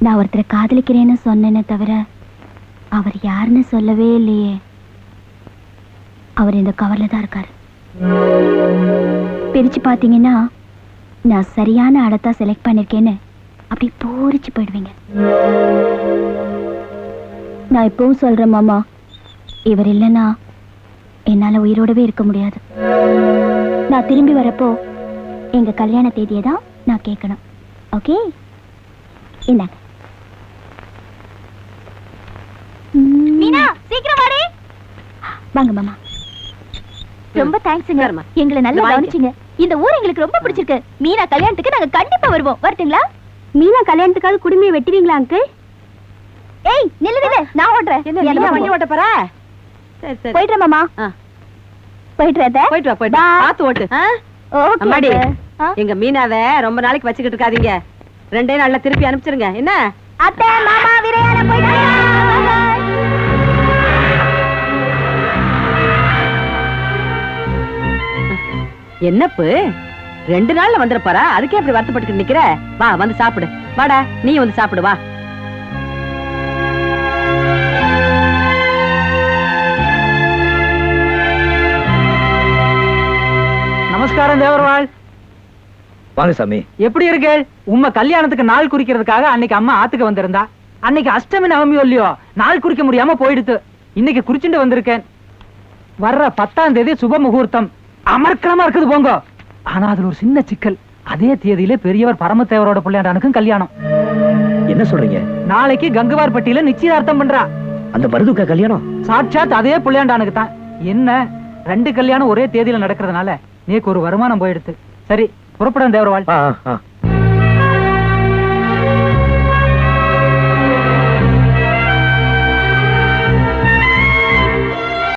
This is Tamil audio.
நான் ஒருத்தரை காதலிக்கிறேன்னு சொன்னேனே தவிர அவர் யாருன்னு சொல்லவே இல்லையே. அவர் இந்த கவர்ல தான் இருக்காரு. பிரிச்சு பாத்தீங்கன்னா நான் சரியான அடத்தா செலக்ட் பண்ணிருக்கேன்னு அப்படி பூரிச்சு போயிடுவீங்க. நான் இப்பவும் சொல்றேன் மாமா, இவர் இல்லைன்னா என்னால உயிரோடவே இருக்க முடியாது. நான் திரும்பி வரப்போ எங்க கல்யாண தேதியை தான் நான் கேட்கணும். ஓகே, இந்தாங்க. மீனா, சீக்கிரம் வாடி. வாங்க மாமா. ரொம்ப தேங்க்ஸ்ங்க, எங்களை நல்லா கவனிச்சீங்க. இந்த ஊர் எங்களுக்கு ரொம்ப பிடிச்சிருக்கு. மீனா கல்யாணத்துக்கு நாங்க கண்டிப்பா வருவோம். வரட்டுங்களா? மீனா கல்யாணத்துக்காவது குடுமையை வெட்டுவீங்களா அங்கிள்? ஏய் நில்லு நில்லு, நான் ஓட்றேன். என்ன பண்ணி ஓட்ட போற? சரி சரி, போய்ட்றேன் மாமா. போய்ட்றேன். போய்ட்டு வா, போய்ட்டு பாத்து ஓட்டு. ஓகே அம்மாடி, எங்க மீனாவை ரொம்ப நாளைக்கு வச்சுக்கிட்டு இருக்காதீங்க. 2 நாள்ல திருப்பி அனுப்பிச்சிருங்க. என்ன அத்தை மாமா விரையாட போய்ட்டு என்னப்பு 2 நாள்ல வந்துட போறா, அதுக்கே அப்படி வருத்தப்பட்டு நிக்கிற? வா வந்து சாப்பிடு. வாடா, நீ வந்து சாப்பிடு வா. நமஸ்காரம் தேவர்வாள். வாங்க சாமி. எப்படி இருக்கு? உம்ம கல்யாணத்துக்கு நாள் குறிக்கிறதுக்காக அன்னைக்கு அம்மா ஆத்துக்கு வந்திருந்தா. அன்னைக்கு அஷ்டமி நவமியோ இல்லையோ, நாள் குறிக்க முடியாம போயிடுத்து. இன்னைக்கு குறிச்சுட்டு வந்திருக்கேன். வர்ற 10ஆம் தேதி சுப முகூர்த்தம். அமர்க்கலமா இருக்குது போங்க. ஆனா அதுல ஒரு சின்ன சிக்கல். அதே தேதியில பெரியவர் பரமத்தேவரோட பிள்ளையாண்டானுக்கும் கல்யாணம். என்ன சொல்றீங்க? நாளைக்கு கங்குவார்பட்டியில நிச்சயதார்த்தம் பண்றா. அந்த மருதுக்கா கல்யாணம்? சாட்சாத் அதே பிள்ளையாண்டானுக்கு தான். என்ன 2 கல்யாணம் ஒரே தேதியில நடக்கிறதுனால நேக்கு ஒரு வருமானம் போயிடுது. சரி புறப்படும் தேவர்வாள்.